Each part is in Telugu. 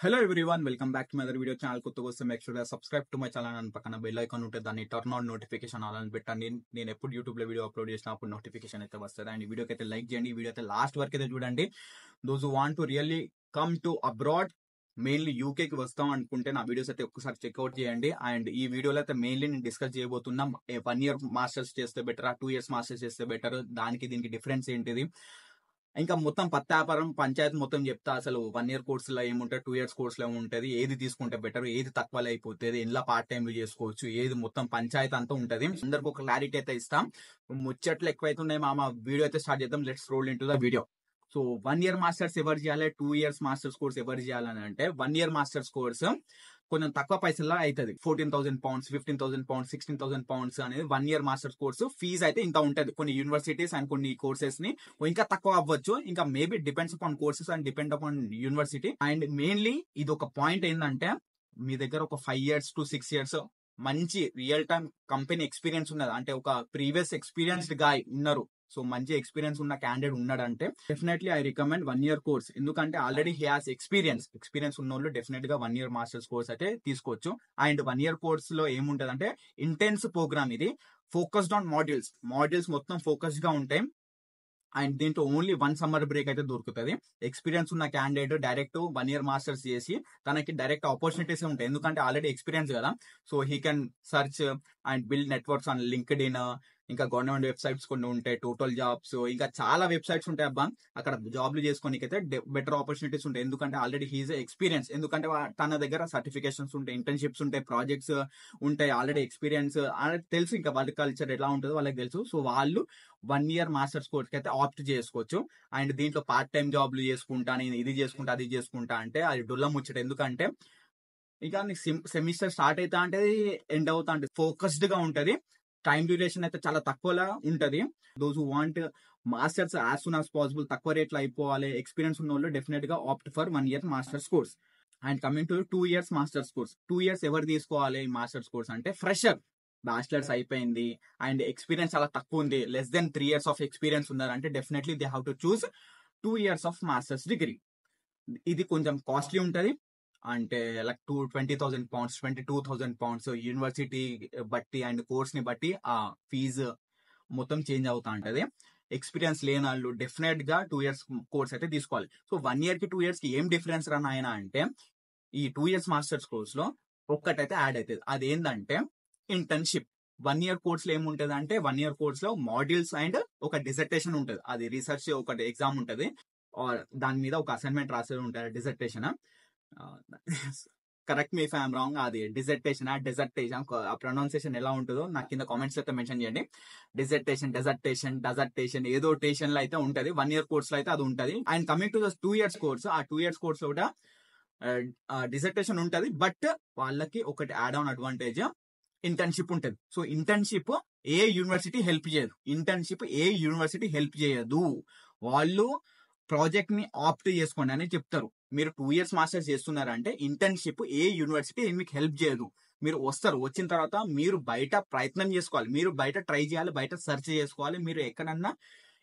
Hello everyone, welcome back to my other video channel. కొత్తగా వస్తే make sure subscribe to my channel అని పక్కన బెల్ ఐకాన్ ఉంటుంది, దాన్ని టర్న్ ఆన్ నోటిఫికేషన్ ఆల్ అని పెట్టండి. నేను ఎప్పుడు యూట్యూబ్ లో వీడియో అప్లోడ్ చేసినా అప్పుడు నోటిఫికేషన్ అయితే వస్తుంది. అండ్ ఈ వీడియోకి అయితే లైక్ చేయండి, ఈ వీడియో అయితే లాస్ట్ వరకు అయితే చూడండి. Those who want to really come to abroad, mainly యూకేకి వస్తాం అనుకుంటే నా వీడియోస్ అయితే ఒక్కసారి చెక్అవుట్ చేయండి. అండ్ ఈ వీడియోలో అయితే మెయిన్లీ నేను డిస్కస్ చేయబోతున్నాం, 1 year మాస్టర్స్ చేస్తే బెటర్, 2 years మాస్టర్స్ చేస్తే బెటర్, దానికి దీనికి డిఫరెన్స్ ఏంటిది, ఇంకా మొత్తం పత్తాపారం పంచాయతీ మొత్తం చెప్తా. అసలు 1 year కోర్సులో ఏముంటుంది, 2 years కోర్సులో ఏముంటది, ఏది తీసుకుంటే బెటర్, ఏది తక్కువలో అయిపోతుంది, ఎలా పార్ట్ టైం చేసుకోవచ్చు, ఏది మొత్తం పంచాయతీ అంతా ఉంటది. అందరికి ఒక క్లారిటీ అయితే ఇస్తాం. ముచ్చట్లు ఎక్కువైతున్నాయి మామ, వీడియో అయితే స్టార్ట్ చేద్దాం. Let's roll into the video. So 1 year masters ఎవరు చేయాలి, 2 years మాస్టర్స్ కోర్స్ ఎవరు చేయాలని అంటే, 1 year మాస్టర్స్ కోర్స్ కొంచెం తక్కువ పైసల్లో అవుతుంది. £14,000, £15,000, £16,000 అనేది 1 year మాస్టర్స్ కోర్సు ఫీజు అయితే ఇంత ఉంటది. కొన్ని యూనివర్సిటీస్ అండ్ కొన్ని కోర్సెస్ ని ఇంకా తక్కువ అవ్వచ్చు, ఇంకా maybe depends upon courses and depend upon university. And mainly ఇది ఒక పాయింట్ ఏంటంటే, మీ దగ్గర ఒక 5 years to 6 years మంచి రియల్ టైమ్ కంపెనీ ఎక్స్పీరియన్స్ ఉన్నది, అంటే ఒక ప్రీవియస్ ఎక్స్పీరియన్స్డ్ గాయ్ ఉన్నారు, సో మంచి ఎక్స్పీరియన్స్ ఉన్న క్యాండిడేట్ ఉన్నాడంటే definitely I recommend 1 year course. ఎందుకంటే ఆల్రెడీ హీ హాస్ ఎక్స్పీరియన్స్ ఉన్న వాళ్ళు డెఫినెట్ గా 1 year మాస్టర్స్ కోర్స్ అయితే తీసుకోవచ్చు. అండ్ 1 year కోర్స్ లో ఏముంటది అంటే, ఇంటెన్స్ ప్రోగ్రామ్ ఇది, ఫోకస్డ్ ఆన్ మాడ్యూల్స్ మొత్తం ఫోకస్డ్ గా ఉంటాయి. అండ్ దీంట్లో ఓన్లీ 1 సమ్మర్ బ్రేక్ అయితే దొరుకుతుంది. ఎక్స్పీరియన్స్ ఉన్న క్యాండిడేట్ డైరెక్ట్ 1 year మాస్టర్స్ చేసి తనకి డైరెక్ట్ ఆపర్చునిటీస్ ఉంటాయి, ఎందుకంటే ఆల్రెడీ ఎక్స్పీరియన్స్ కదా. So he can search and build networks on linked in, ఇంకా గవర్నమెంట్ వెబ్సైట్స్ కొన్ని ఉంటాయి, టోటల్ జాబ్స్, ఇంకా చాలా వెబ్సైట్స్ ఉంటాయి అబ్బా. అక్కడ జాబ్లు చేసుకోనికైతే బెటర్ ఆపర్చునిటీస్ ఉంటాయి, ఎందుకంటే ఆల్రెడీ హీజ్ ఎక్స్పీరియన్స్, ఎందుకంటే తన దగ్గర సర్టిఫికేషన్స్ ఉంటాయి, ఇంటర్న్షిప్స్ ఉంటాయి, ప్రాజెక్ట్స్ ఉంటాయి, ఆల్రెడీ ఎక్స్పీరియన్స్ తెలుసు, ఇంకా వర్క్ కల్చర్ ఎలా ఉంటుందో వాళ్ళకి తెలుసు. సో వాళ్ళు 1 year మాస్టర్స్ కోర్స్ కి అయితే ఆప్ట్ చేసుకోవచ్చు. అండ్ దీంట్లో పార్ట్ టైం జాబ్లు చేసుకుంటా, నేను ఇది చేసుకుంటా అది చేసుకుంటా అంటే అది డొల్ల ముచ్చట. ఎందుకంటే ఇక సెమిస్టర్ స్టార్ట్ అవుతా అంటే ఎండ్ అవుతా అంటే ఫోకస్డ్ గా ఉంటది. టైం డ్యూరేషన్ అయితే చాలా తక్కువలా ఉంటది. Those who want masters as soon as possible, తక్కువ రేట్లో అయిపోవాలి, ఎక్స్పీరియన్స్ ఉన్న వాళ్ళు డెఫినెట్ గా opt for 1 year masters course. And coming to 2 years masters course. 2 years ఎవరు తీసుకోవాలి మాస్టర్స్ కోర్స్ అంటే, ఫ్రెషర్, బ్యాచిలర్స్ అయిపోయింది అండ్ ఎక్స్పీరియన్స్ చాలా తక్కువ ఉంది, less than 3 years of experience ఉన్నారంటే definitely they have to choose 2 years of masters degree. ఇది కొంచెం కాస్ట్లీ ఉంటది, అంటే లైక్ £20,000, £22,000 యూనివర్సిటీ బట్టి అండ్ కోర్స్ ని బట్టి ఆ ఫీజు మొత్తం చేంజ్ అవుతా ఉంటది. ఎక్స్పీరియన్స్ లేని వాళ్ళు డెఫినెట్ గా 2 years కోర్స్ అయితే తీసుకోవాలి. సో 1 year కి 2 years కి ఏం డిఫరెన్స్ రన్ అయినా అంటే, ఈ 2 years మాస్టర్స్ కోర్స్ లో ఒక్కటైతే యాడ్ అవుతుంది, అదేంటంటే ఇంటర్న్షిప్. 1 year కోర్స్ లో ఏముంటది అంటే, 1 year కోర్స్ లో మాడ్యూల్స్ అండ్ ఒక డిసర్టేషన్ ఉంటది, అది రీసెర్చ్ ఒకటి ఎగ్జామ్ ఉంటది, దాని మీద ఒక అసైన్మెంట్ రాసేది ఉంటుంది, dissertation. Correct me if I'm wrong, అది డిజర్టేషన్ ఆ ప్రొనౌన్సియేషన్ ఎలా ఉంటుందో నాకు కింద కామెంట్స్ అయితే మెన్షన్ చేయండి. డిజర్టేషన్ ఏదో టేషన్ లో అయితే ఉంటది, 1 year కోర్స్ లో అయితే అది ఉంటది. And coming to the 2 years course, ఆ 2 years కోర్స్ కూడా డిజర్టేషన్ ఉంటది, బట్ వాళ్ళకి ఒకటి యాడ్ ఆన్ అడ్వాంటేజ్, ఇంటర్న్షిప్ ఉంటది. సో ఇంటర్న్షిప్ ఏ యూనివర్సిటీ హెల్ప్ చేయదు, వాళ్ళు ప్రాజెక్ట్ ని ఆప్ట్ చేసుకోండి అని చెప్తారు. మీరు 2 years మాస్టర్స్ చేస్తున్నారంటే ఇంటర్న్షిప్ ఏ యూనివర్సిటీ మీకు హెల్ప్ చేయదు. మీరు వస్తారు, వచ్చిన తర్వాత మీరు బయట ప్రయత్నం చేసుకోవాలి, మీరు బయట ట్రై చేయాలి, బయట సెర్చ్ చేసుకోవాలి, మీరు ఎక్కడన్నా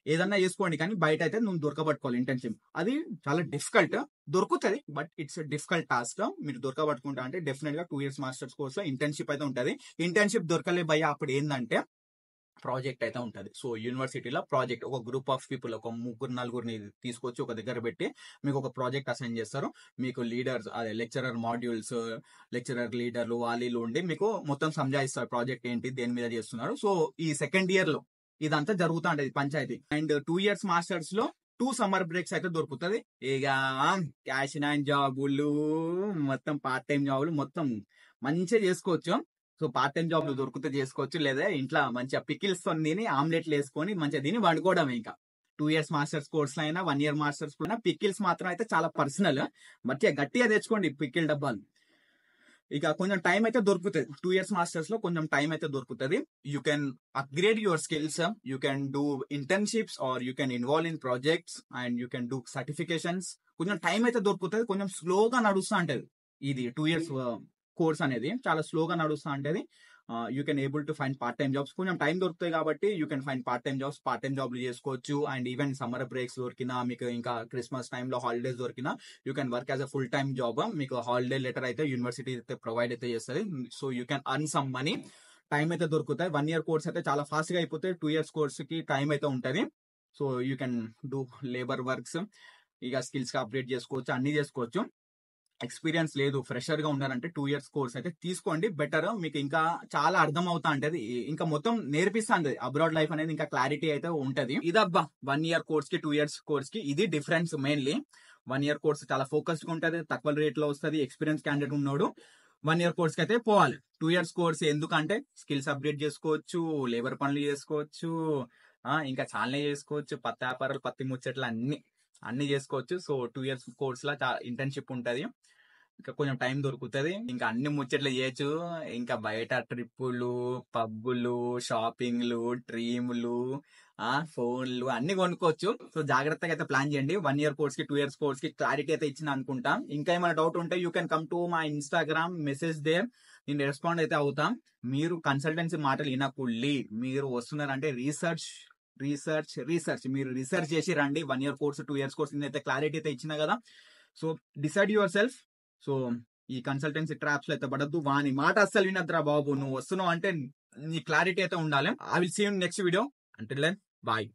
ఏదన్నా చేసుకోండి, కానీ బయట అయితే నువ్వు దొరకబట్టుకోవాలి. ఇంటర్న్షిప్ అది చాలా డిఫికల్ట్, దొరుకుతుంది బట్ ఇట్స్ డిఫికల్ట్ టాస్క్. మీరు దొరకబట్టుకుంటా అంటే డెఫినెట్ గా 2 years మాస్టర్స్ కోర్స్ లో ఇంటర్న్షిప్ అయితే ఉంటది. ఇంటర్న్షిప్ దొరకలే భయ, అప్పుడు ఏంటంటే ప్రాజెక్ట్ అయితే ఉంటది. సో యూనివర్సిటీలో ప్రాజెక్ట్, ఒక గ్రూప్ ఆఫ్ పీపుల్, ఒక 3-4 తీసుకొచ్చి ఒక దగ్గర పెట్టి మీకు ఒక ప్రాజెక్ట్ అసైన్ చేస్తారు. మీకు లీడర్స్, అదే లెక్చరర్ మాడ్యూల్స్, లెక్చరర్ లీడర్లు వాళ్ళు ఉండి మీకు మొత్తం సంజాయిస్తారు ప్రాజెక్ట్ ఏంటి, దేని మీద చేస్తున్నారు. సో ఈ సెకండ్ ఇయర్ లో ఇదంతా జరుగుతూ ఉంటది పంచాయతీ. అండ్ 2 years మాస్టర్స్ లో 2 సమ్మర్ బ్రేక్స్ అయితే దొరుకుతుంది. ఇక క్యాష్ అండ్ జాబులు, మొత్తం పార్ట్ టైం జాబులు మొత్తం మంచిగా చేసుకోవచ్చు. సో పార్ట్ టైం జాబ్లు దొరికితే చేసుకోవచ్చు, లేదా ఇంట్లో మంచిగా పికిల్స్ తిని ఆమ్లెట్లు వేసుకొని మంచిగా తిని వండుకోవడం. ఇంకా 2 years మాస్టర్స్ కోర్స్ అయినా 1 year మాస్టర్స్ అయినా పికిల్స్ మాత్రం అయితే చాలా పర్సనల్, మంచిగా గట్టిగా తెచ్చుకోండి పికిల్ డబ్బాలు. ఇక కొంచెం టైం అయితే దొరుకుతుంది 2 years మాస్టర్స్ లో, కొంచెం టైం అయితే దొరుకుతుంది. You can upgrade your skills, you can do internships or you can involve in projects and you can do certifications. కొంచెం టైం అయితే దొరుకుతుంది, కొంచెం స్లోగా నడుస్తూ ఉంటది. ఇది 2 years కోర్స్ అనేది చాలా స్లోగా నడుస్తూ ఉంటది. You can able to find part time jobs. కొంచెం టైం దొరుకుతాయి కాబట్టి you can find part time జాబ్లు చేసుకోవచ్చు. అండ్ ఈవెన్ సమ్మర్ బ్రేక్స్ దొరికినా, మీకు ఇంకా క్రిస్మస్ టైంలో హాలిడేస్ దొరికినా you can work as a full time job. మీకు హాలిడే లెటర్ అయితే యూనివర్సిటీ అయితే ప్రొవైడ్ అయితే చేస్తుంది. So you can earn some money. Time అయితే దొరుకుతాయి. 1 year కోర్స్ అయితే చాలా ఫాస్ట్ గా అయిపోతాయి. 2 years కోర్స్ కి టైం అయితే ఉంటుంది. So you can do labour works, ఇక స్కిల్స్ కి అప్డేట్ చేసుకోవచ్చు, అన్ని చేసుకోవచ్చు. ఎక్స్పీరియన్స్ లేదు, ఫ్రెషర్ గా ఉన్నారంటే 2 years కోర్స్ అయితే తీసుకోండి, బెటర్. మీకు ఇంకా చాలా అర్థం అవుతా ఉంటది, ఇంకా మొత్తం నేర్పిస్తుంది. అబ్రాడ్ లైఫ్ అనేది ఇంకా క్లారిటీ అయితే ఉంటది. ఇదబ్బా 1 year కోర్స్ కి 2 years కోర్స్ కి ఇది డిఫరెన్స్. మెయిన్లీ 1 year కోర్స్ చాలా ఫోకస్డ్ గా ఉంటది, తక్కువ రేట్ లో వస్తుంది. ఎక్స్పీరియన్స్ క్యాండిడేట్ ఉన్నాడు 1 year కోర్స్ కి అయితే పోవాలి. 2 years కోర్స్ ఎందుకంటే స్కిల్స్ అప్డేట్ చేసుకోవచ్చు, లేబర్ పనులు చేసుకోవచ్చు, ఇంకా చాలానే చేసుకోవచ్చు. పత్తి వ్యాపారాలు, పత్తి ముచ్చట్లు అన్ని చేసుకోవచ్చు. సో 2 years కోర్స్ లా ఇంటర్న్షిప్ ఉంటది, ఇంకా కొంచెం టైం దొరుకుతుంది, ఇంకా అన్ని ముచ్చట్లు చేయొచ్చు. ఇంకా బయట ట్రిప్పులు, పబ్బులు, షాపింగ్లు, డ్రీములు, ఫోన్లు అన్ని కొనుక్కోవచ్చు. సో జాగ్రత్తగా అయితే ప్లాన్ చేయండి. 1 year కోర్స్ కి 2 years కోర్స్ కి క్లారిటీ అయితే ఇచ్చిన అనుకుంటా. ఇంకా ఏమైనా డౌట్ ఉంటే you can come to my Instagram, message there, నేను రెస్పాండ్ అయితే అవుతాం. మీరు కన్సల్టెన్సీ మాటలు వినకుళ్ళి, మీరు వస్తున్నారంటే రీసెర్చ్, మీరు రీసెర్చ్ చేసి రండి. 1 year కోర్స్ 2 years కోర్స్ నేనైతే క్లారిటీ అయితే ఇచ్చిన కదా. So decide your self. So ఈ కన్సల్టెన్సీ ట్రాప్స్ లో అయితే పడద్దు. వాని మాట అస్సలు వినద్దురా బాబు. నువ్వు వస్తున్నావు అంటే నీ క్లారిటీ అయితే ఉండాలి. I will see you next video. Until then, bye.